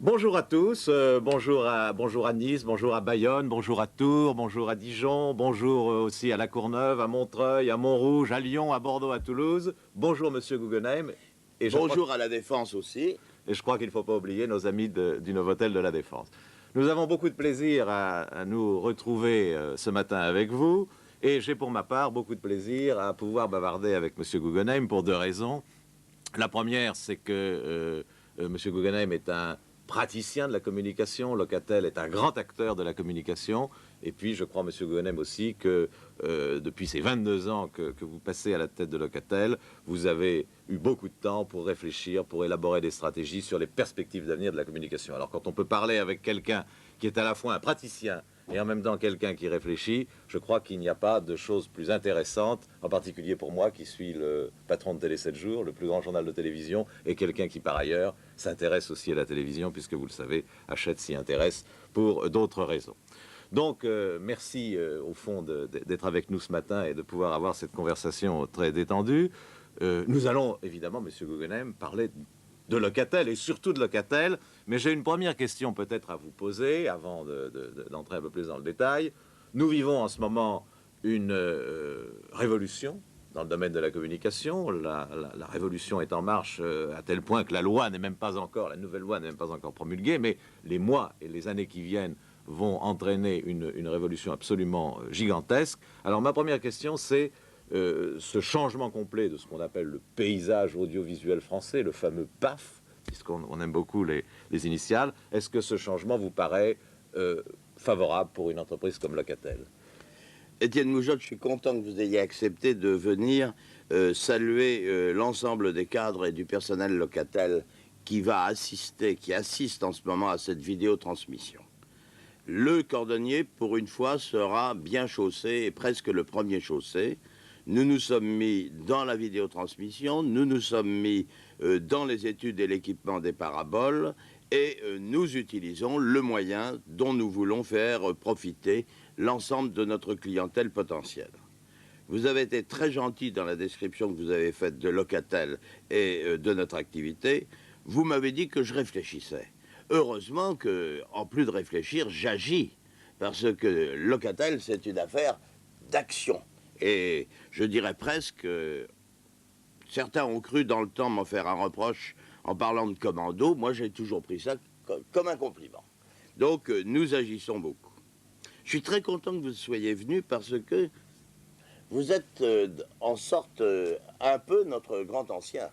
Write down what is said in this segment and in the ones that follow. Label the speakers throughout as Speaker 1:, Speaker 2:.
Speaker 1: Bonjour à tous, bonjour à Nice, bonjour à Bayonne, bonjour à Tours, bonjour à Dijon, bonjour aussi à La Courneuve, à Montreuil, à Montrouge, à Lyon, à Bordeaux, à Toulouse. Bonjour Monsieur Guggenheim.
Speaker 2: Bonjour à la Défense aussi.
Speaker 1: Et je crois qu'il ne faut pas oublier nos amis du Novotel de la Défense. Nous avons beaucoup de plaisir à nous retrouver ce matin avec vous. Et j'ai pour ma part beaucoup de plaisir à pouvoir bavarder avec Monsieur Guggenheim pour deux raisons. La première, c'est que Monsieur Guggenheim est un praticien de la communication, Locatel est un grand acteur de la communication, et puis je crois, Monsieur Guggenheim aussi, que depuis ces 22 ans que vous passez à la tête de Locatel, vous avez eu beaucoup de temps pour réfléchir, pour élaborer des stratégies sur les perspectives d'avenir de la communication. Alors quand on peut parler avec quelqu'un qui est à la fois un praticien et en même temps quelqu'un qui réfléchit, je crois qu'il n'y a pas de chose plus intéressante, en particulier pour moi qui suis le patron de Télé 7 jours, le plus grand journal de télévision, et quelqu'un qui par ailleurs s'intéresse aussi à la télévision, puisque vous le savez, Hachette s'y intéresse pour d'autres raisons. Donc merci au fond d'être avec nous ce matin et de pouvoir avoir cette conversation très détendue. Nous allons évidemment, Monsieur Guggenheim, parler de Locatel et surtout de Locatel, mais j'ai une première question peut-être à vous poser avant d'entrer un peu plus dans le détail. Nous vivons en ce moment une révolution dans le domaine de la communication. La révolution est en marche à tel point que la loi n'est même pas encore, la nouvelle loi n'est même pas encore promulguée, mais les mois et les années qui viennent vont entraîner une révolution absolument gigantesque. Alors ma première question, c'est ce changement complet de ce qu'on appelle le paysage audiovisuel français, le fameux PAF, puisqu'on aime beaucoup les initiales. Est-ce que ce changement vous paraît favorable pour une entreprise comme Locatel?
Speaker 2: Étienne Moujotte, je suis content que vous ayez accepté de venir saluer l'ensemble des cadres et du personnel Locatel qui assiste en ce moment à cette vidéotransmission. Le cordonnier, pour une fois, sera bien chaussé et presque le premier chaussé. Nous nous sommes mis dans la vidéotransmission, nous nous sommes mis dans les études et l'équipement des paraboles et nous utilisons le moyen dont nous voulons faire profiter l'ensemble de notre clientèle potentielle. Vous avez été très gentil dans la description que vous avez faite de Locatel et de notre activité. Vous m'avez dit que je réfléchissais. Heureusement que, en plus de réfléchir, j'agis, parce que Locatel, c'est une affaire d'action. Et je dirais presque, certains ont cru dans le temps m'en faire un reproche en parlant de commando. Moi, j'ai toujours pris ça comme un compliment. Donc, nous agissons beaucoup. Je suis très content que vous soyez venu parce que vous êtes en sorte un peu notre grand ancien.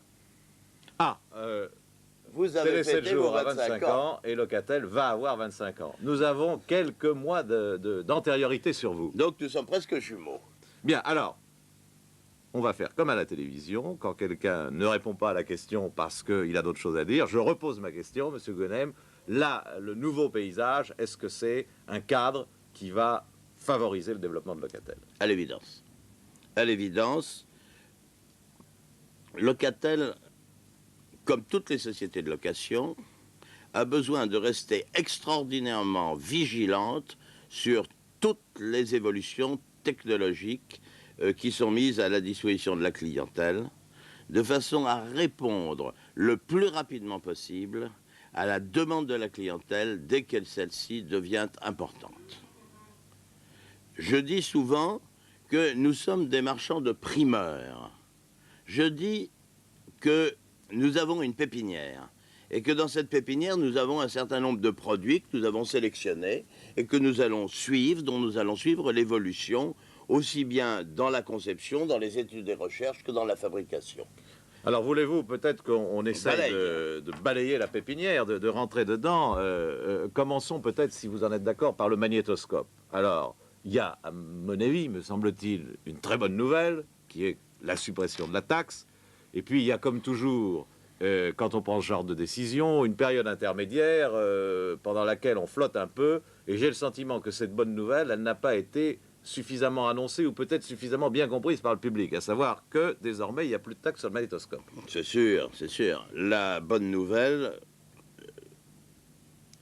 Speaker 2: Vous avez
Speaker 1: Télé 7
Speaker 2: fêté vos
Speaker 1: jours à
Speaker 2: 25 ans.
Speaker 1: et Locatel va avoir 25 ans. Nous avons quelques mois d'antériorité sur vous.
Speaker 2: Donc, nous sommes presque jumeaux.
Speaker 1: Bien, alors, on va faire comme à la télévision. Quand quelqu'un ne répond pas à la question parce qu'il a d'autres choses à dire, je repose ma question, Monsieur Guggenheim. Là, le nouveau paysage, est-ce que c'est un cadre qui va favoriser le développement de Locatel?
Speaker 2: À l'évidence. À l'évidence, Locatel, comme toutes les sociétés de location, a besoin de rester extraordinairement vigilante sur toutes les évolutions technologiques qui sont mises à la disposition de la clientèle, de façon à répondre le plus rapidement possible à la demande de la clientèle dès que celle-ci devient importante. Je dis souvent que nous sommes des marchands de primeurs. Je dis que nous avons une pépinière et que dans cette pépinière, nous avons un certain nombre de produits que nous avons sélectionnés et que nous allons suivre, dont nous allons suivre l'évolution, aussi bien dans la conception, dans les études et recherches que dans la fabrication.
Speaker 1: Alors, voulez-vous peut-être qu'on essaye de balayer la pépinière, de rentrer dedans? Commençons peut-être, si vous en êtes d'accord, par le magnétoscope. Alors, il y a, à mon avis, me semble-t-il, une très bonne nouvelle, qui est la suppression de la taxe. Et puis, il y a comme toujours, quand on prend ce genre de décision, une période intermédiaire pendant laquelle on flotte un peu. Et j'ai le sentiment que cette bonne nouvelle, elle n'a pas été suffisamment annoncée ou peut-être suffisamment bien comprise par le public, à savoir que désormais il n'y a plus de taxe sur le magnétoscope.
Speaker 2: C'est sûr, c'est sûr. La bonne nouvelle,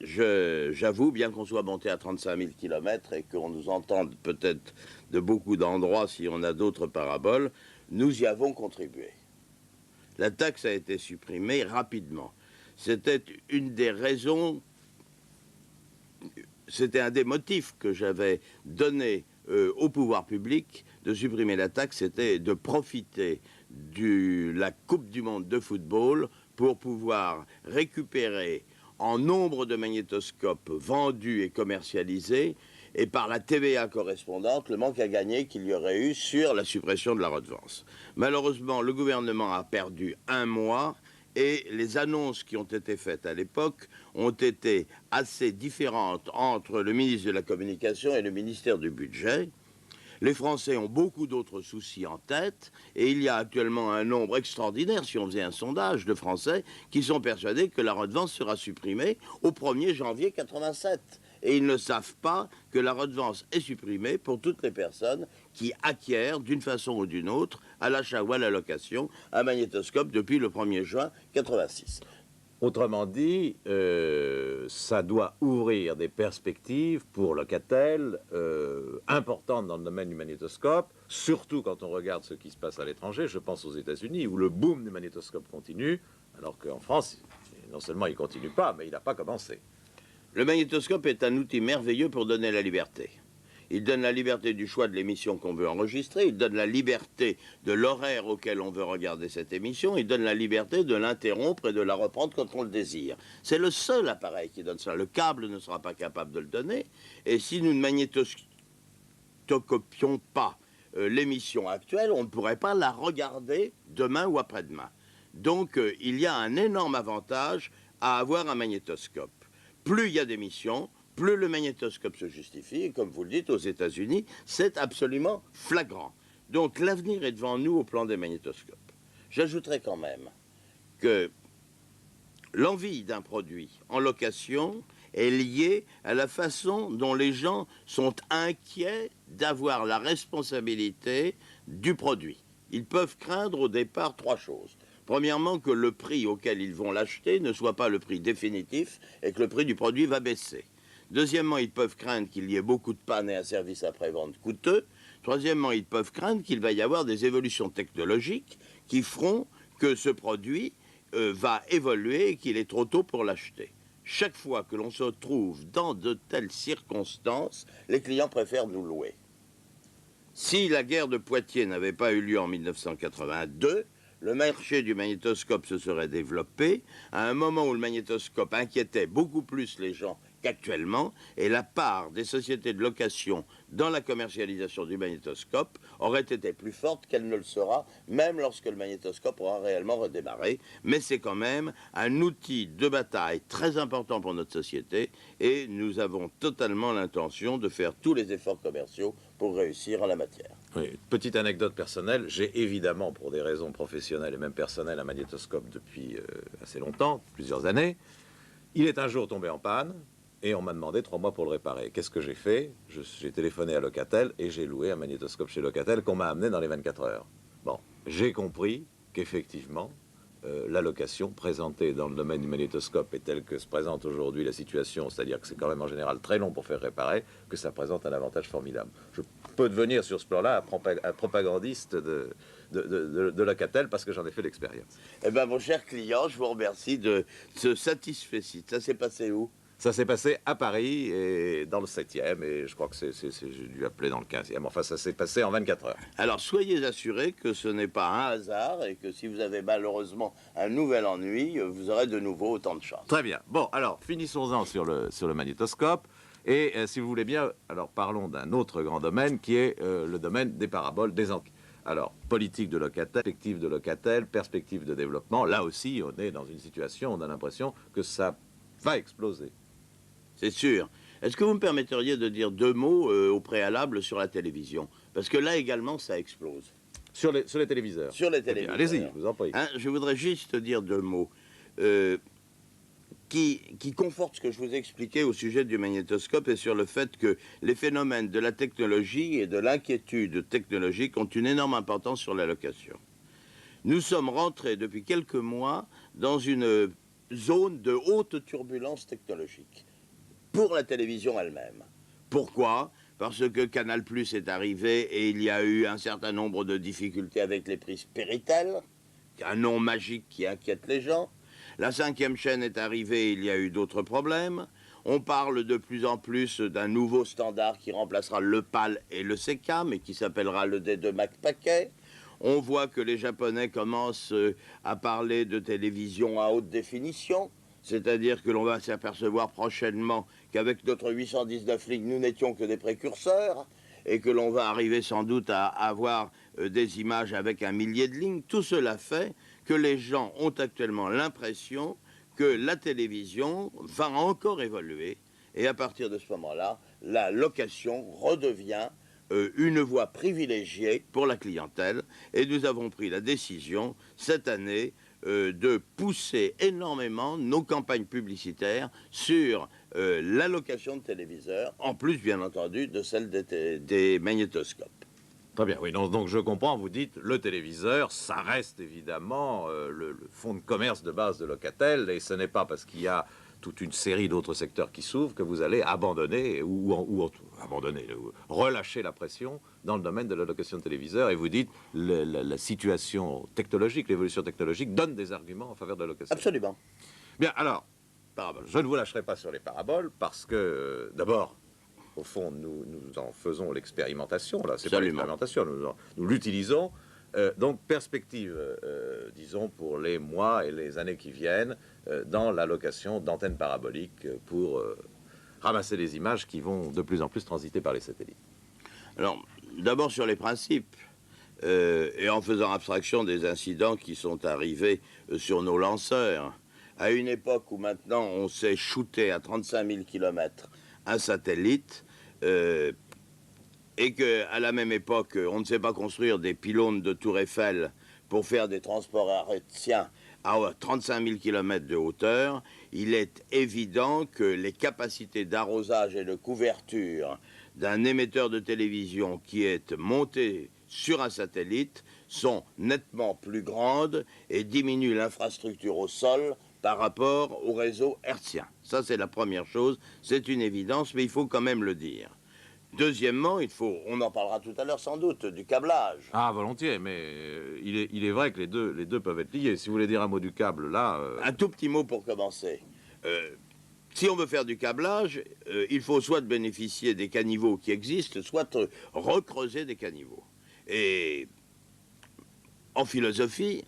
Speaker 2: j'avoue, bien qu'on soit monté à 35 000 km et qu'on nous entende peut-être de beaucoup d'endroits si on a d'autres paraboles, nous y avons contribué. La taxe a été supprimée rapidement. C'était une des raisons, c'était un des motifs que j'avais donné au pouvoir public de supprimer la taxe, c'était de profiter de la Coupe du Monde de football pour pouvoir récupérer en nombre de magnétoscopes vendus et commercialisés, et par la TVA correspondante, le manque à gagner qu'il y aurait eu sur la suppression de la redevance. Malheureusement, le gouvernement a perdu un mois, et les annonces qui ont été faites à l'époque ont été assez différentes entre le ministre de la Communication et le ministère du Budget. Les Français ont beaucoup d'autres soucis en tête, et il y a actuellement un nombre extraordinaire, si on faisait un sondage de Français, qui sont persuadés que la redevance sera supprimée au 1er janvier 87. Et ils ne savent pas que la redevance est supprimée pour toutes les personnes qui acquièrent, d'une façon ou d'une autre, à l'achat ou à la location, un magnétoscope depuis le 1er juin 86.
Speaker 1: Autrement dit, ça doit ouvrir des perspectives pour Locatel importantes dans le domaine du magnétoscope, surtout quand on regarde ce qui se passe à l'étranger. Je pense aux États-Unis, où le boom du magnétoscope continue, alors qu'en France, non seulement il ne continue pas, mais il n'a pas commencé.
Speaker 2: Le magnétoscope est un outil merveilleux pour donner la liberté. Il donne la liberté du choix de l'émission qu'on veut enregistrer, il donne la liberté de l'horaire auquel on veut regarder cette émission, il donne la liberté de l'interrompre et de la reprendre quand on le désire. C'est le seul appareil qui donne ça. Le câble ne sera pas capable de le donner, et si nous ne magnétoscopions pas l'émission actuelle, on ne pourrait pas la regarder demain ou après-demain. Donc il y a un énorme avantage à avoir un magnétoscope. Plus il y a d'émissions, plus le magnétoscope se justifie, et comme vous le dites, aux États-Unis, c'est absolument flagrant. Donc l'avenir est devant nous au plan des magnétoscopes. J'ajouterai quand même que l'envie d'un produit en location est liée à la façon dont les gens sont inquiets d'avoir la responsabilité du produit. Ils peuvent craindre au départ trois choses. Premièrement, que le prix auquel ils vont l'acheter ne soit pas le prix définitif et que le prix du produit va baisser. Deuxièmement, ils peuvent craindre qu'il y ait beaucoup de pannes et un service après-vente coûteux. Troisièmement, ils peuvent craindre qu'il va y avoir des évolutions technologiques qui feront que ce produit va évoluer et qu'il est trop tôt pour l'acheter. Chaque fois que l'on se trouve dans de telles circonstances, les clients préfèrent nous louer. Si la guerre de Poitiers n'avait pas eu lieu en 1982, le marché du magnétoscope se serait développé à un moment où le magnétoscope inquiétait beaucoup plus les gens qu'actuellement, et la part des sociétés de location dans la commercialisation du magnétoscope aurait été plus forte qu'elle ne le sera, même lorsque le magnétoscope aura réellement redémarré. Mais c'est quand même un outil de bataille très important pour notre société, et nous avons totalement l'intention de faire tous les efforts commerciaux pour réussir en la matière.
Speaker 1: Oui, petite anecdote personnelle, j'ai évidemment, pour des raisons professionnelles et même personnelles, un magnétoscope depuis assez longtemps, plusieurs années. Il est un jour tombé en panne, et on m'a demandé 3 mois pour le réparer. Qu'est-ce que j'ai fait? J'ai téléphoné à Locatel et j'ai loué un magnétoscope chez Locatel qu'on m'a amené dans les 24 heures. Bon, j'ai compris qu'effectivement, la location présentée dans le domaine du magnétoscope est telle que se présente aujourd'hui la situation, c'est-à-dire que c'est quand même en général très long pour faire réparer, que ça présente un avantage formidable. Je peux devenir sur ce plan-là un propagandiste de Locatel parce que j'en ai fait l'expérience.
Speaker 2: Eh bien, mon cher client, je vous remercie de ce satisfecit. Ça s'est passé où?
Speaker 1: Ça s'est passé à Paris, et dans le 7e, et je crois que j'ai dû appeler dans le 15e. Enfin, ça s'est passé en 24 heures.
Speaker 2: Alors, soyez assurés que ce n'est pas un hasard, et que si vous avez malheureusement un nouvel ennui, vous aurez de nouveau autant de chance.
Speaker 1: Très bien. Bon, alors, finissons-en sur le magnétoscope. Et si vous voulez bien, alors parlons d'un autre grand domaine, qui est le domaine des paraboles, des amplis. Alors, politique de Locatel, perspective de développement. Là aussi, on est dans une situation, on a l'impression que ça va exploser.
Speaker 2: C'est sûr. Est-ce que vous me permetteriez de dire 2 mots au préalable sur la télévision? Parce que là également, ça explose.
Speaker 1: Sur les téléviseurs.
Speaker 2: Sur les téléviseurs.
Speaker 1: Allez-y, je vous en prie.
Speaker 2: Hein, je voudrais juste dire 2 mots qui confortent ce que je vous ai expliqué au sujet du magnétoscope et sur le fait que les phénomènes de la technologie et de l'inquiétude technologique ont une énorme importance sur la location. Nous sommes rentrés depuis quelques mois dans une zone de haute turbulence technologique pour la télévision elle-même. Pourquoi? Parce que Canal+ est arrivé et il y a eu un certain nombre de difficultés avec les prises Péritel, un nom magique qui inquiète les gens. La 5e chaîne est arrivée, il y a eu d'autres problèmes. On parle de plus en plus d'un nouveau standard qui remplacera le PAL et le CK, mais qui s'appellera le D2 Mac Paquet. On voit que les Japonais commencent à parler de télévision à haute définition, c'est-à-dire que l'on va s'apercevoir prochainement qu'avec notre 819 lignes, nous n'étions que des précurseurs, et que l'on va arriver sans doute à avoir des images avec 1 millier de lignes. Tout cela fait que les gens ont actuellement l'impression que la télévision va encore évoluer, et à partir de ce moment-là, la location redevient une voie privilégiée pour la clientèle, et nous avons pris la décision cette année de pousser énormément nos campagnes publicitaires sur la location de téléviseurs, en plus bien entendu de celle des magnétoscopes.
Speaker 1: Très bien, oui, donc je comprends, vous dites, le téléviseur, ça reste évidemment le fonds de commerce de base de Locatel, et ce n'est pas parce qu'il y a toute une série d'autres secteurs qui s'ouvrent que vous allez abandonner, relâcher la pression dans le domaine de la location de téléviseurs, et vous dites, la situation technologique, l'évolution technologique donne des arguments en faveur de la location.
Speaker 2: Absolument.
Speaker 1: Bien, alors, paraboles. Je ne vous lâcherai pas sur les paraboles, parce que, d'abord, au fond, nous en faisons l'expérimentation. Là, c'est pas l'expérimentation, nous l'utilisons. Donc, perspective, disons, pour les mois et les années qui viennent, dans la location d'antennes paraboliques pour ramasser les images qui vont de plus en plus transiter par les satellites.
Speaker 2: Alors, d'abord sur les principes, et en faisant abstraction des incidents qui sont arrivés sur nos lanceurs, à une époque où maintenant on sait shooter à 35 000 km un satellite, et qu'à la même époque, on ne sait pas construire des pylônes de Tour Eiffel pour faire des transports hertziens à 35 000 km de hauteur, il est évident que les capacités d'arrosage et de couverture d'un émetteur de télévision qui est monté sur un satellite sont nettement plus grandes et diminuent l'infrastructure au sol par rapport au réseau hertzien. Ça, c'est la première chose, c'est une évidence, mais il faut quand même le dire. Deuxièmement, on en parlera tout à l'heure sans doute, du câblage.
Speaker 1: Ah, volontiers, mais il est vrai que les deux peuvent être liés. Si vous voulez dire un mot du câble, là...
Speaker 2: Un tout petit mot pour commencer. Si on veut faire du câblage, il faut soit bénéficier des caniveaux qui existent, soit recreuser des caniveaux. Et en philosophie,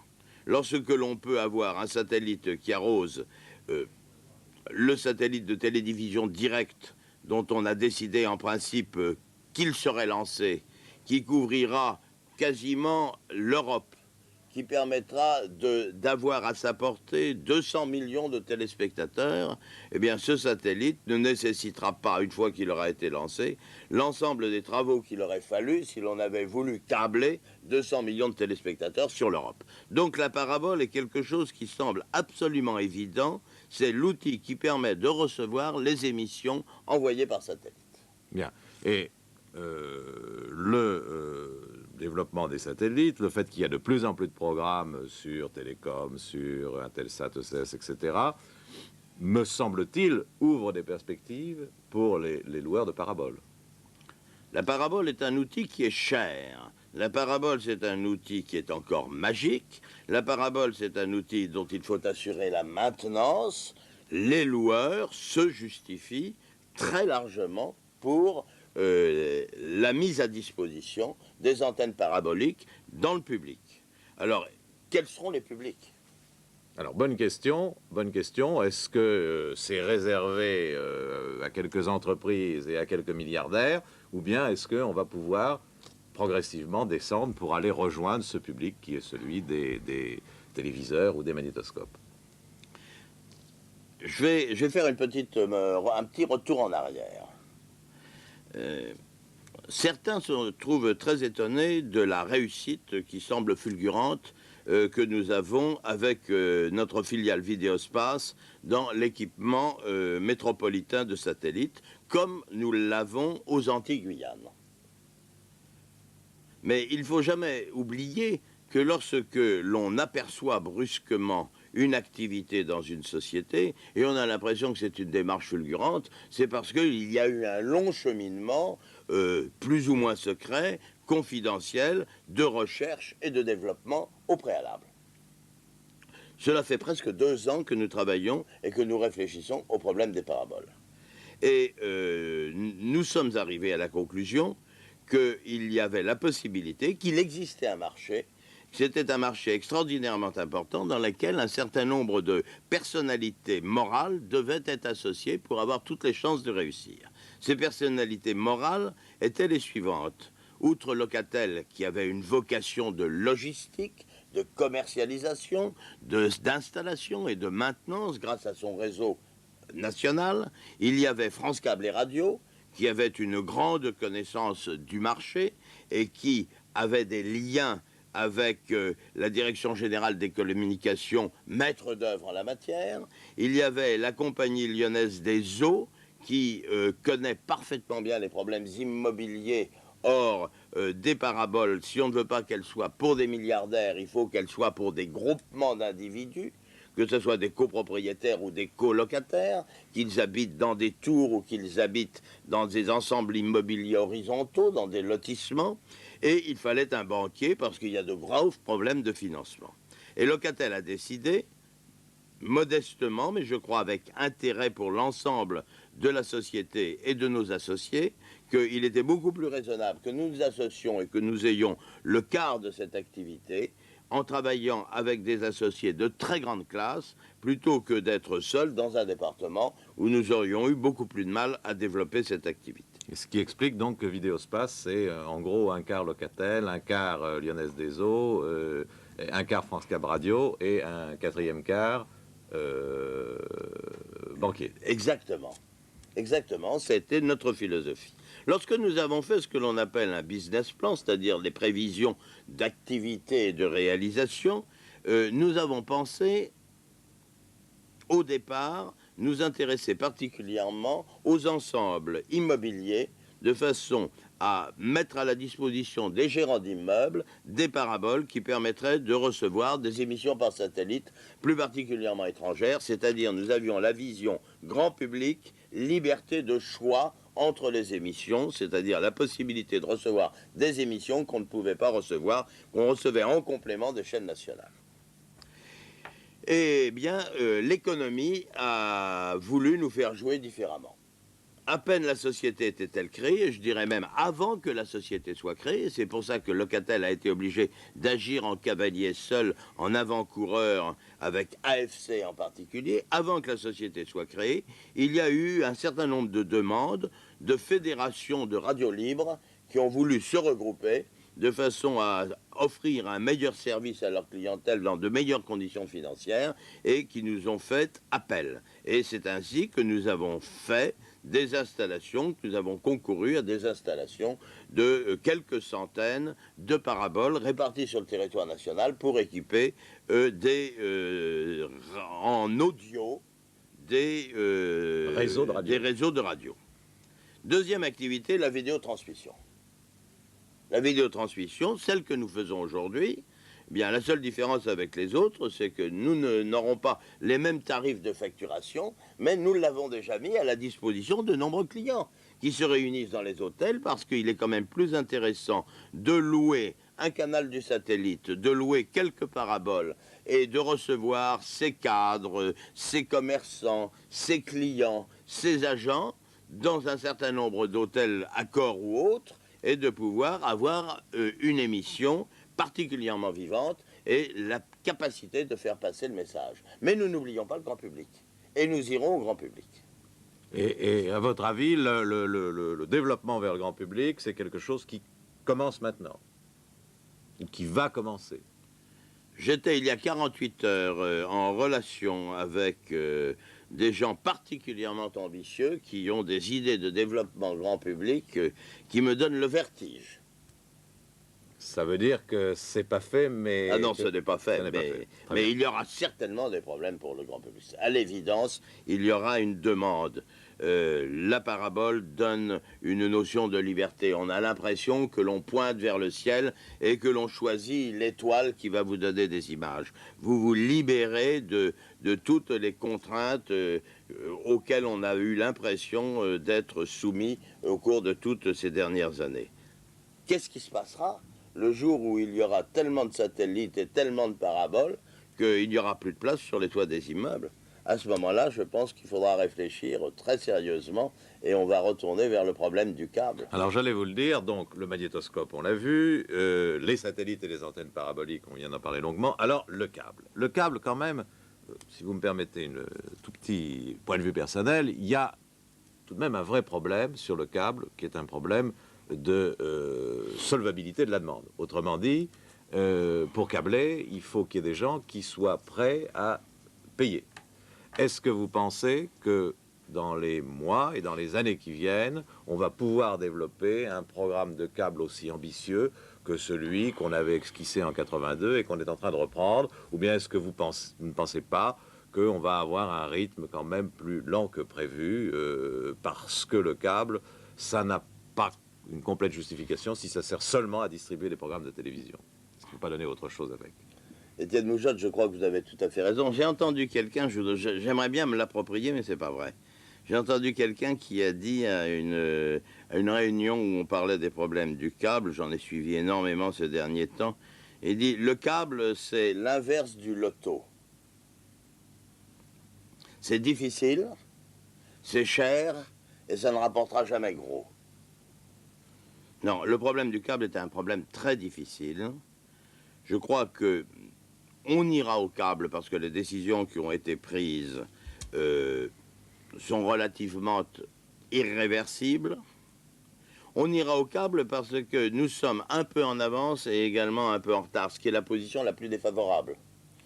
Speaker 2: lorsque l'on peut avoir un satellite qui arrose le satellite de télédivision directe dont on a décidé en principe qu'il serait lancé, qui couvrira quasiment l'Europe, qui permettra d'avoir à sa portée 200 millions de téléspectateurs, eh bien ce satellite ne nécessitera pas, une fois qu'il aura été lancé, l'ensemble des travaux qu'il aurait fallu si l'on avait voulu câbler 200 millions de téléspectateurs sur l'Europe. Donc la parabole est quelque chose qui semble absolument évident, c'est l'outil qui permet de recevoir les émissions envoyées par satellite.
Speaker 1: Bien. Et développement des satellites, le fait qu'il y a de plus en plus de programmes sur Télécom, sur Intelsat, ECS, etc., me semble-t-il, ouvre des perspectives pour les loueurs de paraboles.
Speaker 2: La parabole est un outil qui est cher. La parabole, c'est un outil qui est encore magique. La parabole, c'est un outil dont il faut assurer la maintenance. Les loueurs se justifient très largement pour la mise à disposition des antennes paraboliques dans le public. Alors, quels seront les publics ?
Speaker 1: Alors, bonne question. Est-ce que c'est réservé à quelques entreprises et à quelques milliardaires, ou bien est-ce qu'on va pouvoir progressivement descendre pour aller rejoindre ce public qui est celui des téléviseurs ou des magnétoscopes ?
Speaker 2: Je vais faire un petit retour en arrière. Certains se trouvent très étonnés de la réussite qui semble fulgurante que nous avons avec notre filiale Vidéospace dans l'équipement métropolitain de satellites, comme nous l'avons aux Antilles-Guyane. Mais il ne faut jamais oublier que lorsque l'on aperçoit brusquement une activité dans une société, et on a l'impression que c'est une démarche fulgurante, c'est parce qu'il y a eu un long cheminement, plus ou moins secret, confidentiel, de recherche et de développement au préalable. Cela fait presque 2 ans que nous travaillons et que nous réfléchissons au problème des paraboles. Et nous sommes arrivés à la conclusion qu'il y avait la possibilité, qu'il existait un marché, c'était un marché extraordinairement important dans lequel un certain nombre de personnalités morales devaient être associées pour avoir toutes les chances de réussir. Ces personnalités morales étaient les suivantes. Outre Locatel, qui avait une vocation de logistique, de commercialisation, d'installation et de maintenance grâce à son réseau national, il y avait France Câble et Radio, qui avait une grande connaissance du marché et qui avait des liens avec la Direction générale des communications, maître d'œuvre en la matière. Il y avait la Compagnie lyonnaise des eaux, qui connaît parfaitement bien les problèmes immobiliers. Or, des paraboles, si on ne veut pas qu'elles soient pour des milliardaires, il faut qu'elles soient pour des groupements d'individus, que ce soit des copropriétaires ou des colocataires, qu'ils habitent dans des tours ou qu'ils habitent dans des ensembles immobiliers horizontaux, dans des lotissements. Et il fallait un banquier parce qu'il y a de graves problèmes de financement. Et Locatel a décidé, modestement, mais je crois avec intérêt pour l'ensemble de la société et de nos associés, qu'il était beaucoup plus raisonnable que nous nous associons et que nous ayons le quart de cette activité en travaillant avec des associés de très grande classe, plutôt que d'être seuls dans un département où nous aurions eu beaucoup plus de mal à développer cette activité.
Speaker 1: Et ce qui explique donc que Vidéospace, c'est en gros un quart Locatel, un quart Lyonnaise des Eaux, un quart France Câble Radio et un quatrième quart banquier.
Speaker 2: Exactement. Exactement, c'était notre philosophie. Lorsque nous avons fait ce que l'on appelle un business plan, c'est-à-dire les prévisions d'activité et de réalisation, nous avons pensé, au départ, nous intéresser particulièrement aux ensembles immobiliers, de façon à mettre à la disposition des gérants d'immeubles des paraboles qui permettraient de recevoir des émissions par satellite, plus particulièrement étrangères, c'est-à-dire nous avions la vision grand public, liberté de choix entre les émissions, c'est-à-dire la possibilité de recevoir des émissions qu'on ne pouvait pas recevoir, qu'on recevait en complément des chaînes nationales. Eh bien, l'économie a voulu nous faire jouer différemment. À peine la société était-elle créée, je dirais même avant que la société soit créée, c'est pour ça que Locatel a été obligé d'agir en cavalier seul, en avant-coureur, avec AFC en particulier, avant que la société soit créée, il y a eu un certain nombre de demandes de fédérations de radios libres qui ont voulu se regrouper de façon à offrir un meilleur service à leur clientèle dans de meilleures conditions financières et qui nous ont fait appel. Et c'est ainsi que nous avons fait des installations, que nous avons concouru à des installations de quelques centaines de paraboles réparties sur le territoire national pour équiper en audio des réseaux de radio. Deuxième activité, la vidéotransmission. La vidéotransmission, celle que nous faisons aujourd'hui, eh bien, la seule différence avec les autres, c'est que nous n'aurons pas les mêmes tarifs de facturation, mais nous l'avons déjà mis à la disposition de nombreux clients qui se réunissent dans les hôtels parce qu'il est quand même plus intéressant de louer un canal du satellite, de louer quelques paraboles et de recevoir ses cadres, ses commerçants, ses clients, ses agents dans un certain nombre d'hôtels Accor ou autres, et de pouvoir avoir une émission particulièrement vivante et la capacité de faire passer le message. Mais nous n'oublions pas le grand public. Et nous irons au grand public.
Speaker 1: Et à votre avis, le développement vers le grand public, c'est quelque chose qui commence maintenant, ou qui va commencer?
Speaker 2: J'étais il y a 48 heures en relation avec des gens particulièrement ambitieux qui ont des idées de développement grand public qui me donnent le vertige.
Speaker 1: Ça veut dire que c'est pas fait, mais...
Speaker 2: Ah non, ce n'est pas fait, mais il y aura certainement des problèmes pour le grand public. À l'évidence, il y aura une demande. La parabole donne une notion de liberté. On a l'impression que l'on pointe vers le ciel et que l'on choisit l'étoile qui va vous donner des images. Vous vous libérez de toutes les contraintes auxquelles on a eu l'impression d'être soumis au cours de toutes ces dernières années. Qu'est-ce qui se passera le jour où il y aura tellement de satellites et tellement de paraboles qu'il n'y aura plus de place sur les toits des immeubles. À ce moment-là, je pense qu'il faudra réfléchir très sérieusement et on va retourner vers le problème du câble.
Speaker 1: Alors j'allais vous le dire, donc le magnétoscope, on l'a vu, les satellites et les antennes paraboliques, on vient d'en parler longuement. Alors le câble. Le câble quand même, si vous me permettez un tout petit point de vue personnel, il y a tout de même un vrai problème sur le câble qui est un problème de solvabilité de la demande. Autrement dit, pour câbler, il faut qu'il y ait des gens qui soient prêts à payer. Est-ce que vous pensez que dans les mois et dans les années qui viennent, on va pouvoir développer un programme de câble aussi ambitieux que celui qu'on avait esquissé en 82 et qu'on est en train de reprendre? Ou bien est-ce que vous ne pensez pas qu'on va avoir un rythme quand même plus lent que prévu parce que le câble, ça n'a pas une complète justification si ça sert seulement à distribuer des programmes de télévision? Est-ce qu'il ne faut pas donner autre chose avec?
Speaker 2: Étienne Moujotte, je crois que vous avez tout à fait raison. J'ai entendu quelqu'un, j'aimerais bien me l'approprier, mais c'est pas vrai. J'ai entendu quelqu'un qui a dit à une réunion où on parlait des problèmes du câble, j'en ai suivi énormément ces derniers temps, et dit, le câble, c'est l'inverse du loto. C'est difficile, c'est cher, et ça ne rapportera jamais gros. Non, le problème du câble est un problème très difficile. Je crois que on ira au câble parce que les décisions qui ont été prises sont relativement irréversibles. On ira au câble parce que nous sommes un peu en avance et également un peu en retard, ce qui est la position la plus défavorable.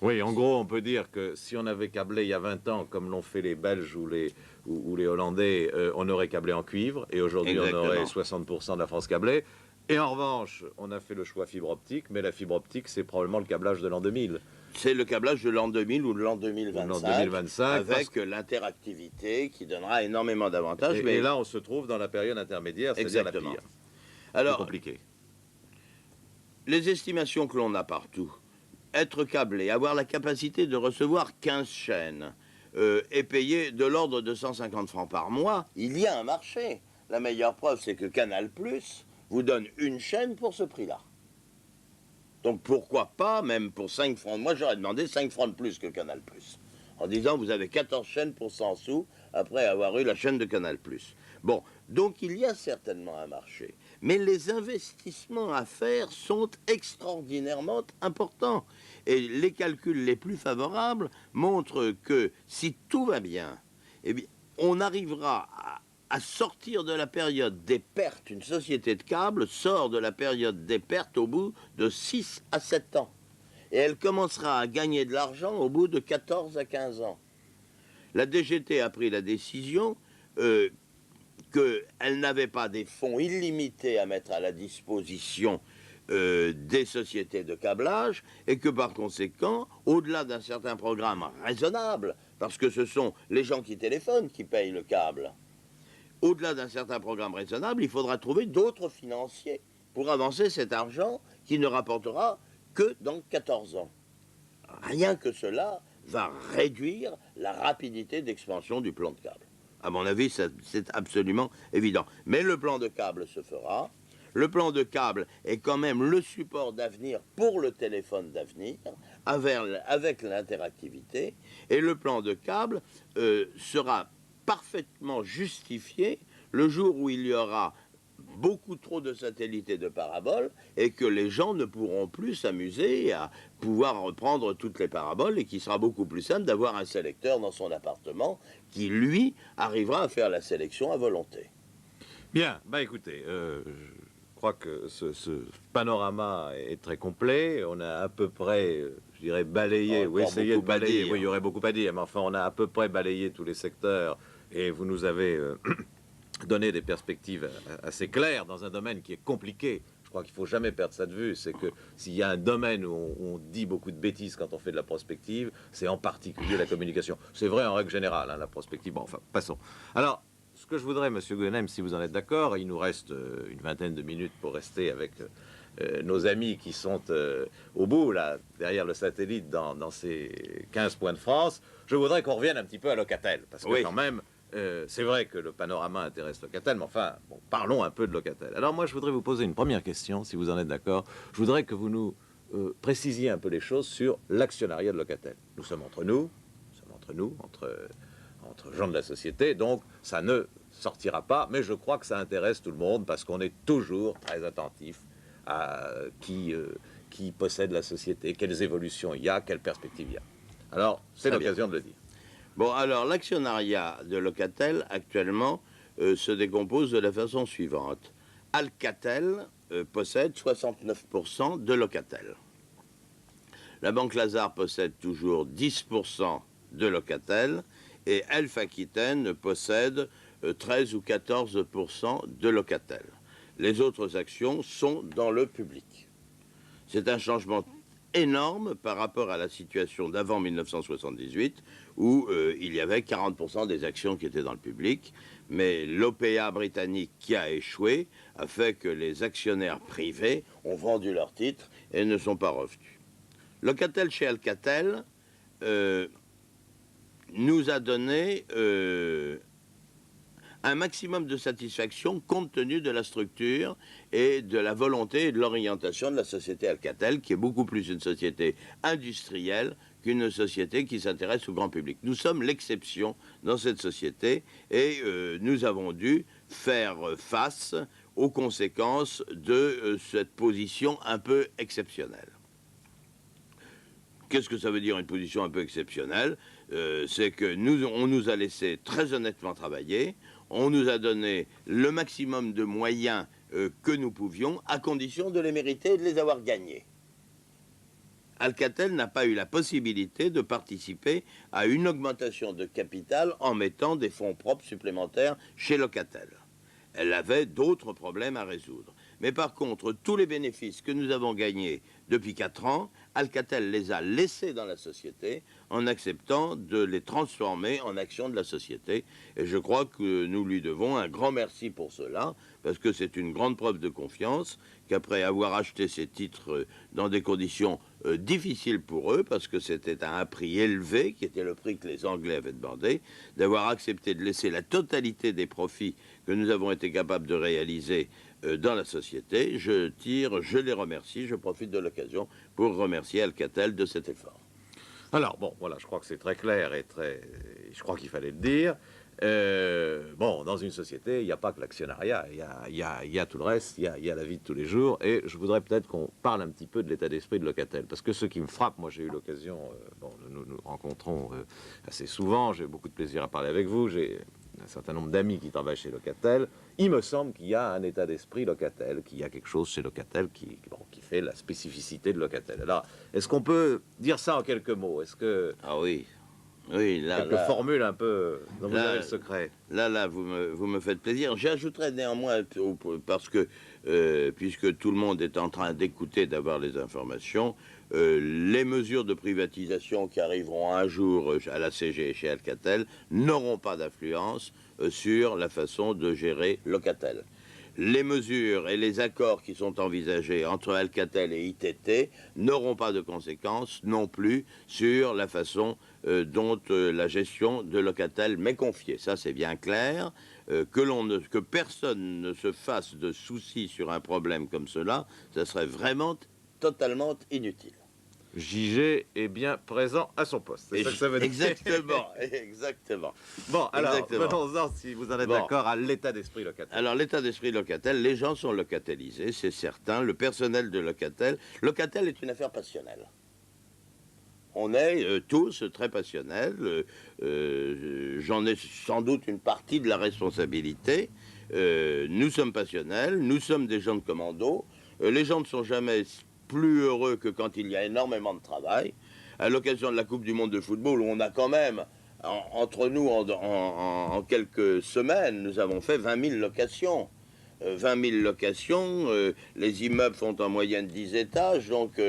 Speaker 1: Oui, en gros, on peut dire que si on avait câblé il y a 20 ans, comme l'ont fait les Belges ou les Hollandais, on aurait câblé en cuivre, et aujourd'hui on aurait 60% de la France câblée. Et en revanche, on a fait le choix fibre optique, mais la fibre optique, c'est probablement le câblage de l'an 2000.
Speaker 2: C'est le câblage de l'an 2000 ou de l'an 2025, avec l'interactivité qui donnera énormément d'avantages.
Speaker 1: Et là, on se trouve dans la période intermédiaire, c'est-à-dire la pire.
Speaker 2: Alors,
Speaker 1: compliqué.
Speaker 2: Les estimations que l'on a partout, être câblé, avoir la capacité de recevoir 15 chaînes et payer de l'ordre de 150 francs par mois, il y a un marché. La meilleure preuve, c'est que Canal+ vous donne une chaîne pour ce prix-là. Donc pourquoi pas, même pour 5 francs. Moi, j'aurais demandé 5 francs de plus que Canal+. En disant, vous avez 14 chaînes pour 100 sous, après avoir eu la chaîne de Canal+. Bon, donc il y a certainement un marché. Mais les investissements à faire sont extraordinairement importants. Et les calculs les plus favorables montrent que si tout va bien, eh bien on arrivera à sortir de la période des pertes. Une société de câble sort de la période des pertes au bout de 6 à 7 ans. Et elle commencera à gagner de l'argent au bout de 14 à 15 ans. La DGT a pris la décision qu'elle n'avait pas des fonds illimités à mettre à la disposition des sociétés de câblage et que par conséquent, au-delà d'un certain programme raisonnable, parce que ce sont les gens qui téléphonent qui payent le câble, au-delà d'un certain programme raisonnable, il faudra trouver d'autres financiers pour avancer cet argent qui ne rapportera que dans 14 ans. Rien que cela va réduire la rapidité d'expansion du plan de câble. À mon avis, c'est absolument évident. Mais le plan de câble se fera. Le plan de câble est quand même le support d'avenir pour le téléphone d'avenir, avec l'interactivité. Et le plan de câble sera parfaitement justifié le jour où il y aura beaucoup trop de satellites et de paraboles et que les gens ne pourront plus s'amuser à pouvoir reprendre toutes les paraboles et qu'il sera beaucoup plus simple d'avoir un sélecteur dans son appartement qui, lui, arrivera à faire la sélection à volonté.
Speaker 1: Bien, bah écoutez, je crois que ce panorama est très complet. On a à peu près, je dirais, balayé, ou essayé de balayer. Oui, il y aurait beaucoup à dire, mais enfin, on a à peu près balayé tous les secteurs et vous nous avez donné des perspectives assez claires dans un domaine qui est compliqué. Je crois qu'il ne faut jamais perdre ça de vue. C'est que s'il y a un domaine où on dit beaucoup de bêtises quand on fait de la prospective, c'est en particulier la communication. C'est vrai en règle générale, hein, la prospective. Bon, enfin, passons. Alors, ce que je voudrais, Monsieur Guggenheim, si vous en êtes d'accord, il nous reste une vingtaine de minutes pour rester avec nos amis qui sont au bout, là, derrière le satellite, dans ces 15 points de France. Je voudrais qu'on revienne un petit peu à Locatel, parce que quand même, c'est vrai que le panorama intéresse Locatel, mais enfin, bon, parlons un peu de Locatel. Alors moi, je voudrais vous poser une première question, si vous en êtes d'accord. Je voudrais que vous nous précisiez un peu les choses sur l'actionnariat de Locatel. Nous sommes entre nous, entre gens de la société, donc ça ne sortira pas, mais je crois que ça intéresse tout le monde parce qu'on est toujours très attentif à qui possède la société, quelles évolutions il y a, quelles perspectives il y a. Alors, c'est l'occasion de le dire.
Speaker 2: Bon, alors, l'actionnariat de Locatel, actuellement, se décompose de la façon suivante. Alcatel possède 69% de Locatel. La Banque Lazare possède toujours 10% de Locatel et Elf Aquitaine possède 13 ou 14% de Locatel. Les autres actions sont dans le public. C'est un changement énorme par rapport à la situation d'avant 1978 où il y avait 40% des actions qui étaient dans le public, mais l'OPA britannique qui a échoué a fait que les actionnaires privés ont vendu leurs titres et ne sont pas revenus. Locatel chez Alcatel nous a donné un maximum de satisfaction compte tenu de la structure et de la volonté et de l'orientation de la société Alcatel, qui est beaucoup plus une société industrielle qu'une société qui s'intéresse au grand public. Nous sommes l'exception dans cette société et nous avons dû faire face aux conséquences de cette position un peu exceptionnelle. Qu'est-ce que ça veut dire une position un peu exceptionnelle? C'est que on nous a laissé très honnêtement travailler, on nous a donné le maximum de moyens que nous pouvions, à condition de les mériter et de les avoir gagnés. Alcatel n'a pas eu la possibilité de participer à une augmentation de capital en mettant des fonds propres supplémentaires chez Locatel. Elle avait d'autres problèmes à résoudre. Mais par contre, tous les bénéfices que nous avons gagnés depuis 4 ans, Alcatel les a laissés dans la société en acceptant de les transformer en actions de la société. Et je crois que nous lui devons un grand merci pour cela, parce que c'est une grande preuve de confiance qu'après avoir acheté ces titres dans des conditions difficiles pour eux, parce que c'était à un prix élevé, qui était le prix que les Anglais avaient demandé, d'avoir accepté de laisser la totalité des profits que nous avons été capables de réaliser dans la société. Je les remercie, je profite de l'occasion pour remercier Alcatel de cet effort.
Speaker 1: Alors, bon, voilà, je crois que c'est très clair et je crois qu'il fallait le dire. Bon, dans une société, il n'y a pas que l'actionnariat, il y a tout le reste, il y a la vie de tous les jours, et je voudrais peut-être qu'on parle un petit peu de l'état d'esprit de Locatel, parce que ce qui me frappe, moi j'ai eu l'occasion, bon, nous nous rencontrons assez souvent, j'ai beaucoup de plaisir à parler avec vous, j'ai un certain nombre d'amis qui travaillent chez Locatel. Il me semble qu'il y a un état d'esprit Locatel, qu'il y a quelque chose chez Locatel qui fait la spécificité de Locatel. Alors, est-ce qu'on peut dire ça en quelques mots? Est-ce que...
Speaker 2: Ah oui. Oui,
Speaker 1: quelques formules un peu dont vous avez le secret.
Speaker 2: Vous me faites plaisir. J'ajouterais néanmoins, parce que puisque tout le monde est en train d'écouter, d'avoir les informations, les mesures de privatisation qui arriveront un jour à la CG et chez Alcatel n'auront pas d'influence sur la façon de gérer Locatel. Les mesures et les accords qui sont envisagés entre Alcatel et ITT n'auront pas de conséquences non plus sur la façon dont la gestion de Locatel m'est confiée. Ça, c'est bien clair. Que personne ne se fasse de soucis sur un problème comme cela, ça serait vraiment totalement inutile.
Speaker 1: JG est bien présent à son poste. C'est ça que ça veut dire.
Speaker 2: Exactement, exactement.
Speaker 1: Bon, alors, venons-en, si vous en êtes d'accord, à l'état d'esprit Locatel.
Speaker 2: Alors, l'état d'esprit Locatel, les gens sont locatelisés, c'est certain. Le personnel de Locatel est une affaire passionnelle. On est tous très passionnels. J'en ai sans doute une partie de la responsabilité. Nous sommes passionnels, nous sommes des gens de commando. Les gens ne sont jamais plus heureux que quand il y a énormément de travail. À l'occasion de la Coupe du Monde de football, où on a quand même, entre nous, en quelques semaines, nous avons fait 20 000 locations. 20 000 locations, les immeubles font en moyenne 10 étages, donc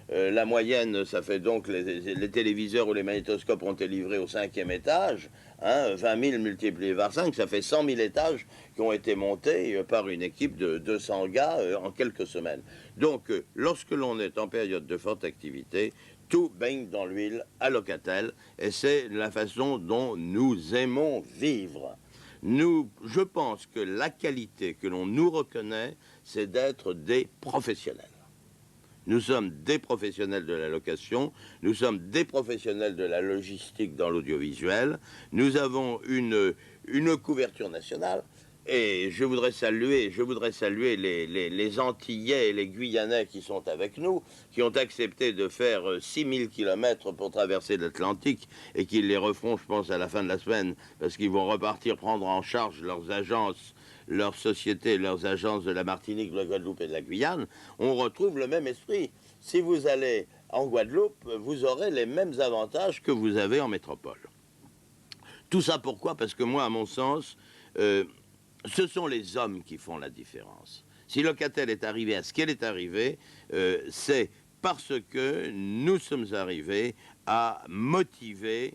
Speaker 2: la moyenne, ça fait donc les téléviseurs ou les magnétoscopes ont été livrés au 5e étage, hein, 20 000 multiplié par 5, ça fait 100 000 étages qui ont été montés par une équipe de 200 gars en quelques semaines. Donc, lorsque l'on est en période de forte activité, tout baigne dans l'huile à Locatel, et c'est la façon dont nous aimons vivre. Je pense que la qualité que l'on nous reconnaît, c'est d'être des professionnels. Nous sommes des professionnels de la location, nous sommes des professionnels de la logistique dans l'audiovisuel, nous avons une couverture nationale, et je voudrais saluer les Antillais et les Guyanais qui sont avec nous, qui ont accepté de faire 6000 kilomètres pour traverser l'Atlantique, et qui les referont, je pense, à la fin de la semaine, parce qu'ils vont repartir prendre en charge leurs agences, leurs sociétés, leurs agences de la Martinique, de la Guadeloupe et de la Guyane. On retrouve le même esprit. Si vous allez en Guadeloupe, vous aurez les mêmes avantages que vous avez en métropole. Tout ça pourquoi? Parce que moi, à mon sens, ce sont les hommes qui font la différence. Si Locatel est arrivé à ce qu'elle est arrivée, c'est parce que nous sommes arrivés à motiver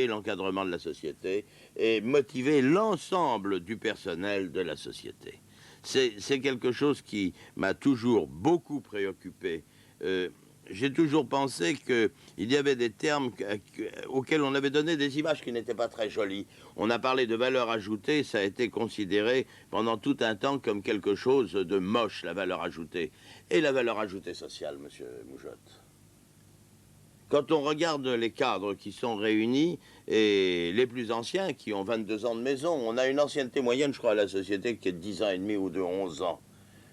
Speaker 2: l'encadrement de la société et motiver l'ensemble du personnel de la société. C'est quelque chose qui m'a toujours beaucoup préoccupé. J'ai toujours pensé qu'il y avait des termes auxquels on avait donné des images qui n'étaient pas très jolies. On a parlé de valeur ajoutée, ça a été considéré pendant tout un temps comme quelque chose de moche, la valeur ajoutée. Et la valeur ajoutée sociale, monsieur Moujotte. Quand on regarde les cadres qui sont réunis, et les plus anciens, qui ont 22 ans de maison, on a une ancienneté moyenne, je crois, à la société qui est de 10 ans et demi ou de 11 ans.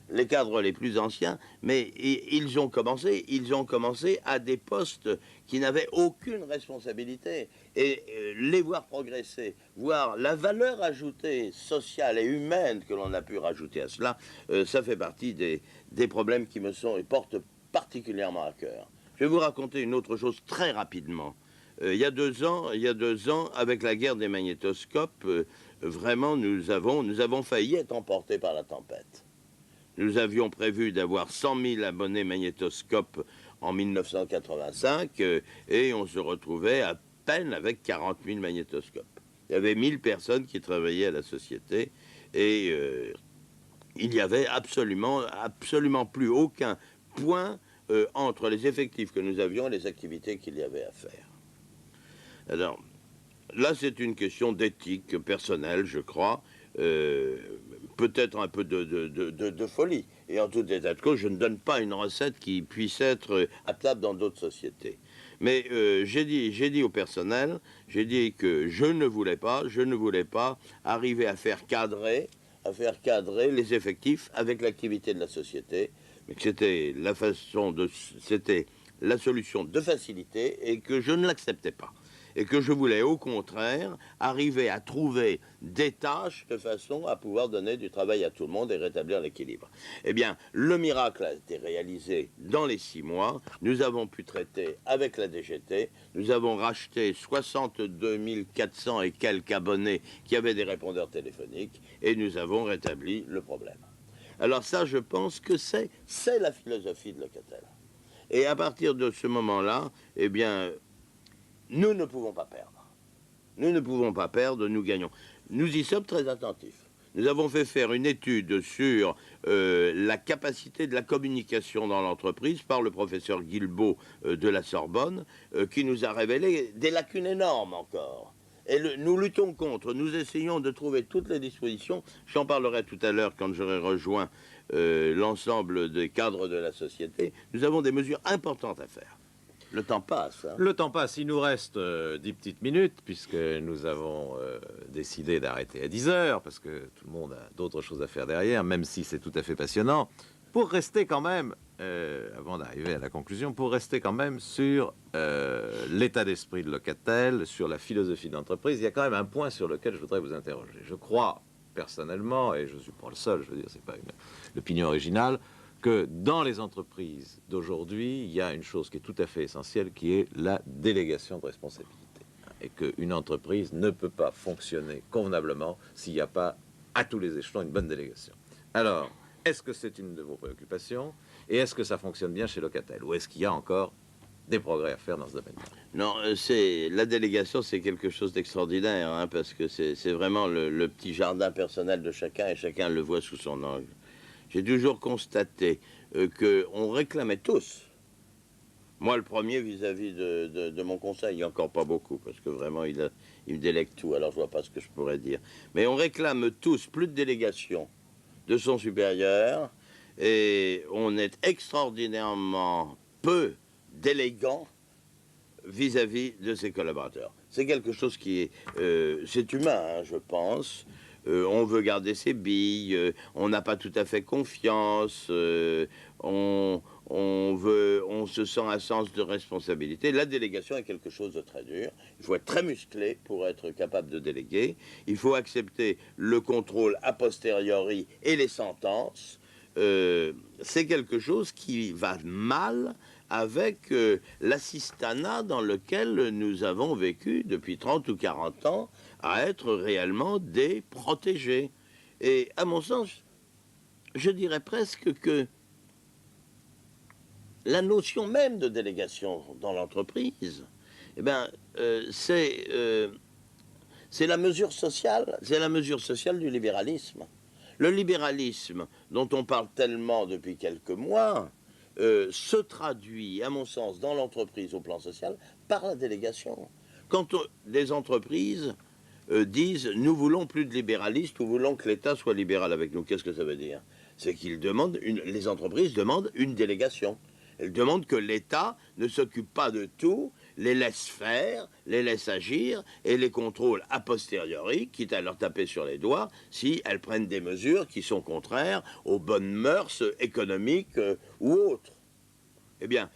Speaker 2: Les cadres les plus anciens, mais ils ont commencé à des postes qui n'avaient aucune responsabilité. Et les voir progresser, voir la valeur ajoutée sociale et humaine que l'on a pu rajouter à cela, ça fait partie des problèmes qui me portent particulièrement à cœur. Je vais vous raconter une autre chose très rapidement. Il y a 2 ans, avec la guerre des magnétoscopes, vraiment, nous avons failli être emportés par la tempête. Nous avions prévu d'avoir 100 000 abonnés magnétoscopes en 1985 et on se retrouvait à peine avec 40 000 magnétoscopes. Il y avait 1000 personnes qui travaillaient à la société et il n'y avait absolument plus aucun point entre les effectifs que nous avions et les activités qu'il y avait à faire. Alors, là, c'est une question d'éthique personnelle, je crois. Peut-être un peu de folie. Et en tout état de cause, je ne donne pas une recette qui puisse être applicable dans d'autres sociétés. Mais j'ai dit au personnel, j'ai dit que je ne voulais pas arriver à faire cadrer les effectifs avec l'activité de la société, mais que c'était la solution de facilité et que je ne l'acceptais pas. Et que je voulais au contraire arriver à trouver des tâches de façon à pouvoir donner du travail à tout le monde et rétablir l'équilibre. Eh bien, le miracle a été réalisé dans les 6 mois. Nous avons pu traiter avec la DGT. Nous avons racheté 62 400 et quelques abonnés qui avaient des répondeurs téléphoniques et nous avons rétabli le problème. Alors ça, je pense que c'est la philosophie de Locatel. Et à partir de ce moment-là, eh bien, nous ne pouvons pas perdre. Nous ne pouvons pas perdre, nous gagnons. Nous y sommes très attentifs. Nous avons fait faire une étude sur la capacité de la communication dans l'entreprise par le professeur Guilbeault de la Sorbonne, qui nous a révélé des lacunes énormes encore. Et nous luttons contre, nous essayons de trouver toutes les dispositions. J'en parlerai tout à l'heure quand j'aurai rejoint l'ensemble des cadres de la société. Nous avons des mesures importantes à faire. Le temps passe. Hein.
Speaker 1: Le temps passe. Il nous reste 10 petites minutes, puisque nous avons décidé d'arrêter à 10 heures, parce que tout le monde a d'autres choses à faire derrière, même si c'est tout à fait passionnant. Pour rester quand même, avant d'arriver à la conclusion, pour rester quand même sur l'état d'esprit de Locatel, sur la philosophie d'entreprise, il y a quand même un point sur lequel je voudrais vous interroger. Je crois personnellement, et je ne suis pas le seul, je veux dire, c'est pas une opinion originale, que dans les entreprises d'aujourd'hui, il y a une chose qui est tout à fait essentielle, qui est la délégation de responsabilité. Et qu'une entreprise ne peut pas fonctionner convenablement s'il n'y a pas, à tous les échelons, une bonne délégation. Alors, est-ce que c'est une de vos préoccupations? Et est-ce que ça fonctionne bien chez Locatel? Ou est-ce qu'il y a encore des progrès à faire dans ce domaine-là?
Speaker 2: Non, la délégation, c'est quelque chose d'extraordinaire, hein, parce que c'est vraiment le petit jardin personnel de chacun, et chacun le voit sous son angle. J'ai toujours constaté qu'on réclamait tous, moi le premier vis-à-vis de mon conseil, il n'y a encore pas beaucoup, parce que vraiment il me délègue tout, alors je vois pas ce que je pourrais dire. Mais on réclame tous plus de délégation de son supérieur, et on est extraordinairement peu d'élégant vis-à-vis de ses collaborateurs. C'est quelque chose qui est... c'est humain, hein, je pense. On veut garder ses billes, on n'a pas tout à fait confiance, on se sent un sens de responsabilité. La délégation est quelque chose de très dur. Il faut être très musclé pour être capable de déléguer. Il faut accepter le contrôle a posteriori et les sentences. C'est quelque chose qui va mal avec l'assistanat dans lequel nous avons vécu depuis 30 ou 40 ans à être réellement des protégés. Et à mon sens, je dirais presque que la notion même de délégation dans l'entreprise, eh ben, c'est la mesure sociale, du libéralisme. Le libéralisme dont on parle tellement depuis quelques mois se traduit, à mon sens, dans l'entreprise au plan social par la délégation. Quand les entreprises disent « nous voulons plus de libéralistes, nous voulons que l'État soit libéral avec nous », qu'est-ce que ça veut dire? C'est qu'ils demandent, les entreprises demandent une délégation. Elles demandent que l'État ne s'occupe pas de tout, les laisse faire, les laisse agir et les contrôle a posteriori, quitte à leur taper sur les doigts, si elles prennent des mesures qui sont contraires aux bonnes mœurs économiques ou autres. Eh bien,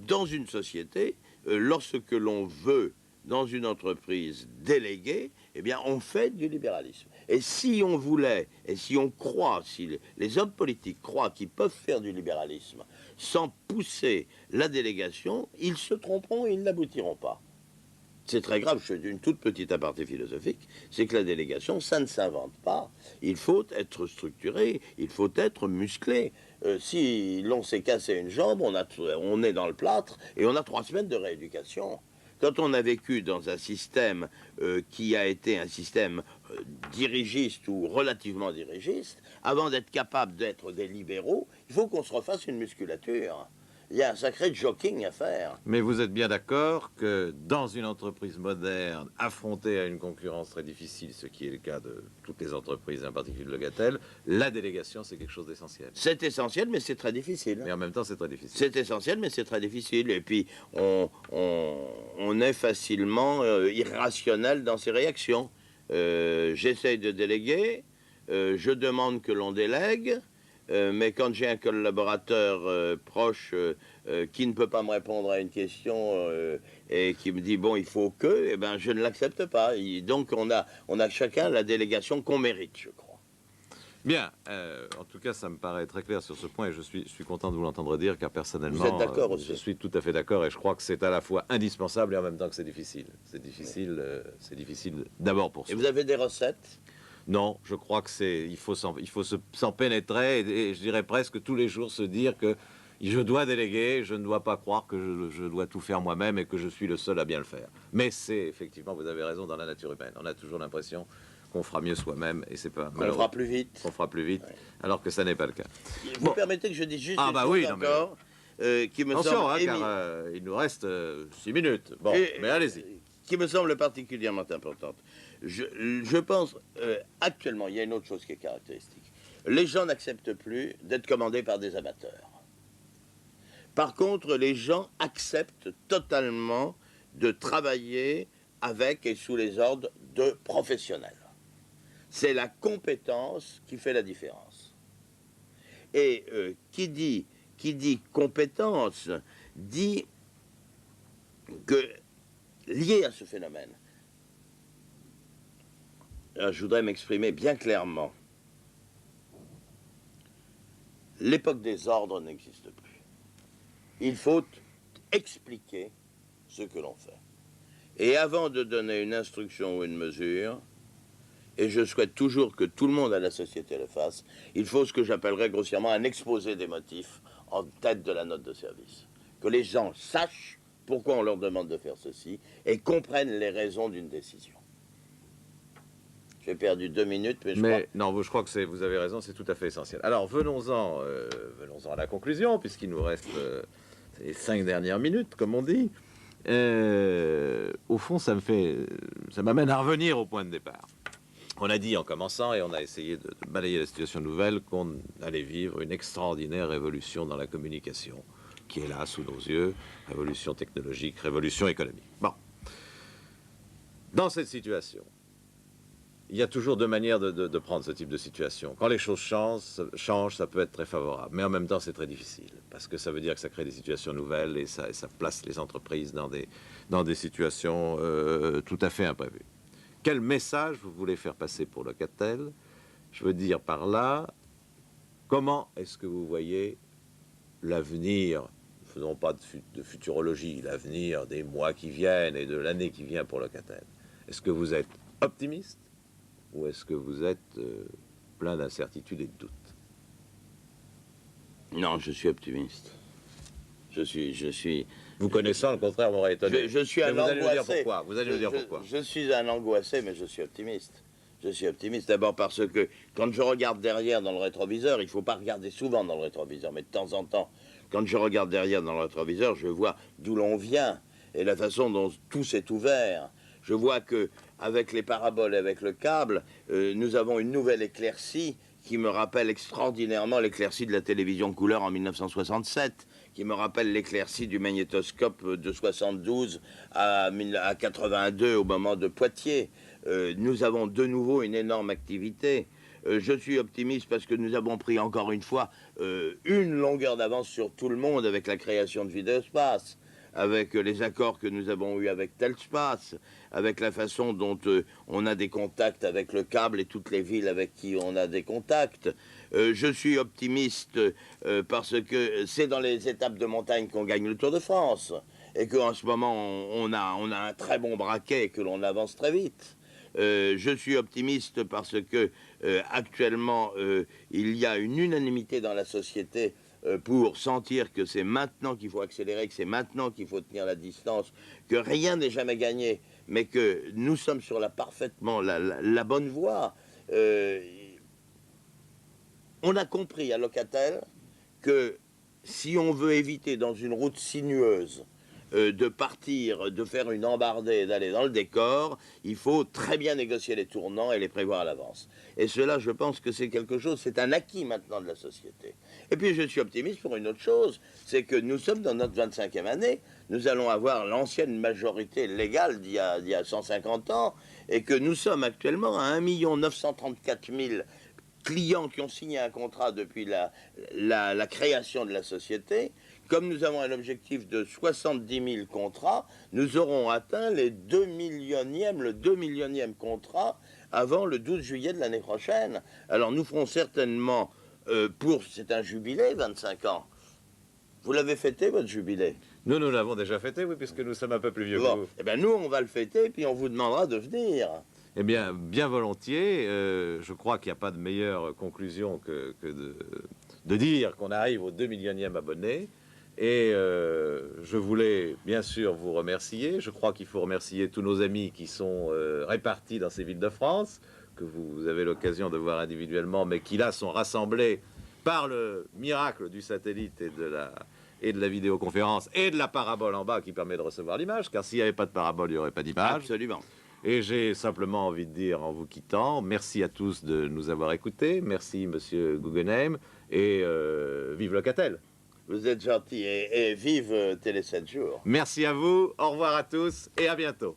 Speaker 2: dans une société, lorsque l'on veut, dans une entreprise déléguée, eh bien, on fait du libéralisme. Et si on voulait, et si on croit, si les hommes politiques croient qu'ils peuvent faire du libéralisme sans pousser la délégation, ils se tromperont et ils n'aboutiront pas. C'est très grave, je fais une toute petite aparté philosophique, c'est que la délégation, ça ne s'invente pas. Il faut être structuré, il faut être musclé. Si l'on s'est cassé une jambe, on est dans le plâtre et on a 3 semaines de rééducation. Quand on a vécu dans un système qui a été un système dirigiste ou relativement dirigiste, avant d'être capable d'être des libéraux, il faut qu'on se refasse une musculature. Il y a un sacré jogging à faire.
Speaker 1: Mais vous êtes bien d'accord que dans une entreprise moderne, affrontée à une concurrence très difficile, ce qui est le cas de toutes les entreprises, en particulier de Logatel, la délégation, c'est quelque chose d'essentiel.
Speaker 2: C'est essentiel, mais c'est très difficile.
Speaker 1: Mais en même temps, c'est très difficile.
Speaker 2: C'est essentiel, mais c'est très difficile. Et puis, on est facilement irrationnel dans ses réactions. J'essaye de déléguer, je demande que l'on délègue, mais quand j'ai un collaborateur proche qui ne peut pas me répondre à une question et qui me dit bon il faut que, eh ben je ne l'accepte pas. Donc on a chacun la délégation qu'on mérite, je crois.
Speaker 1: Bien, en tout cas ça me paraît très clair sur ce point et je suis content de vous l'entendre dire car personnellement
Speaker 2: vous êtes d'accord aussi.
Speaker 1: Je suis tout à fait d'accord et je crois que c'est à la fois indispensable et en même temps que c'est difficile. C'est difficile d'abord pour soi.
Speaker 2: Et vous avez des recettes?
Speaker 1: Non, je crois que il faut s'en pénétrer et je dirais presque tous les jours se dire que je dois déléguer, je ne dois pas croire que je dois tout faire moi-même et que je suis le seul à bien le faire. Mais c'est effectivement, vous avez raison, dans la nature humaine. On a toujours l'impression qu'on fera mieux soi-même et c'est pas
Speaker 2: qu'on fera plus vite.
Speaker 1: Qu'on fera plus vite,
Speaker 2: ouais.
Speaker 1: Alors que ça n'est pas le cas.
Speaker 2: Vous permettez que je dise juste une chose encore qui me
Speaker 1: attention,
Speaker 2: semble...
Speaker 1: car il nous reste 6 minutes. Bon, mais allez-y.
Speaker 2: Qui me semble particulièrement importante. Je pense, actuellement, il y a une autre chose qui est caractéristique. Les gens n'acceptent plus d'être commandés par des amateurs. Par contre, les gens acceptent totalement de travailler avec et sous les ordres de professionnels. C'est la compétence qui fait la différence. Et qui dit compétence dit que, lié à ce phénomène, alors, je voudrais m'exprimer bien clairement. L'époque des ordres n'existe plus. Il faut expliquer ce que l'on fait. Et avant de donner une instruction ou une mesure, et je souhaite toujours que tout le monde à la société le fasse, il faut ce que j'appellerais grossièrement un exposé des motifs en tête de la note de service. Que les gens sachent pourquoi on leur demande de faire ceci et comprennent les raisons d'une décision. J'ai perdu 2 minutes, mais
Speaker 1: je crois que vous avez raison, c'est tout à fait essentiel. Alors, venons-en à la conclusion, puisqu'il nous reste les 5 dernières minutes, comme on dit. Au fond, ça m'amène à revenir au point de départ. On a dit en commençant, et on a essayé de balayer la situation nouvelle, qu'on allait vivre une extraordinaire révolution dans la communication, qui est là sous nos yeux, révolution technologique, révolution économique. Bon. Dans cette situation, il y a toujours deux manières de prendre ce type de situation. Quand les choses changent, ça peut être très favorable. Mais en même temps, c'est très difficile. Parce que ça veut dire que ça crée des situations nouvelles et ça place les entreprises dans des situations tout à fait imprévues. Quel message vous voulez faire passer pour Locatel? Je veux dire par là, comment est-ce que vous voyez l'avenir, ne faisons pas de futurologie, l'avenir des mois qui viennent et de l'année qui vient pour Locatel? Est-ce que vous êtes optimiste ou est-ce que vous êtes plein d'incertitudes et de doutes?
Speaker 2: Non, je suis optimiste. Je suis...
Speaker 1: Vous connaissant, le contraire m'aurait étonné.
Speaker 2: Je suis un angoissé.
Speaker 1: Vous allez nous dire pourquoi. Vous allez nous dire pourquoi.
Speaker 2: Je suis un angoissé, mais je suis optimiste. Je suis optimiste d'abord parce que quand je regarde derrière dans le rétroviseur, il ne faut pas regarder souvent dans le rétroviseur, mais de temps en temps, quand je regarde derrière dans le rétroviseur, je vois d'où l'on vient et la façon dont tout s'est ouvert. Je vois que avec les paraboles, avec le câble, nous avons une nouvelle éclaircie qui me rappelle extraordinairement l'éclaircie de la télévision couleur en 1967, qui me rappelle l'éclaircie du magnétoscope de 72 à 82 au moment de Poitiers. Nous avons de nouveau une énorme activité. Je suis optimiste parce que nous avons pris encore une fois une longueur d'avance sur tout le monde avec la création de Vidéospace, avec les accords que nous avons eus avec Telspace, avec la façon dont on a des contacts avec le câble et toutes les villes avec qui on a des contacts. Je suis optimiste parce que c'est dans les étapes de montagne qu'on gagne le Tour de France et qu'en ce moment on a un très bon braquet et que l'on avance très vite. Je suis optimiste parce que actuellement il y a une unanimité dans la société pour sentir que c'est maintenant qu'il faut accélérer, que c'est maintenant qu'il faut tenir la distance, que rien n'est jamais gagné, mais que nous sommes sur parfaitement la bonne voie. On a compris à Locatel que si on veut éviter dans une route sinueuse de partir, de faire une embardée et d'aller dans le décor, il faut très bien négocier les tournants et les prévoir à l'avance. Et cela, je pense que c'est quelque chose, c'est un acquis maintenant de la société. Et puis je suis optimiste pour une autre chose, c'est que nous sommes dans notre 25e année, nous allons avoir l'ancienne majorité légale d'il y a 150 ans, et que nous sommes actuellement à 1 934 000 clients qui ont signé un contrat depuis la création de la société. Comme nous avons un objectif de 70 000 contrats, nous aurons atteint le 2 millionième contrat avant le 12 juillet de l'année prochaine. Alors nous ferons certainement, c'est un jubilé, 25 ans. Vous l'avez fêté, votre jubilé?
Speaker 1: Nous l'avons déjà fêté, oui, puisque nous sommes un peu plus vieux que vous.
Speaker 2: Eh bien, nous, on va le fêter, puis on vous demandera de venir.
Speaker 1: Eh bien, bien volontiers. Je crois qu'il n'y a pas de meilleure conclusion que de dire qu'on arrive au 2 millionième abonné. Et je voulais bien sûr vous remercier. Je crois qu'il faut remercier tous nos amis qui sont répartis dans ces villes de France, que vous avez l'occasion de voir individuellement, mais qui là sont rassemblés par le miracle du satellite et de la vidéoconférence et de la parabole en bas qui permet de recevoir l'image, car s'il n'y avait pas de parabole, il n'y aurait pas d'image.
Speaker 2: Absolument.
Speaker 1: Et j'ai simplement envie de dire, en vous quittant, merci à tous de nous avoir écoutés, merci Monsieur Guggenheim, et vive Locatel.
Speaker 2: Vous êtes gentil et vive Télé 7 jours.
Speaker 1: Merci à vous, au revoir à tous et à bientôt.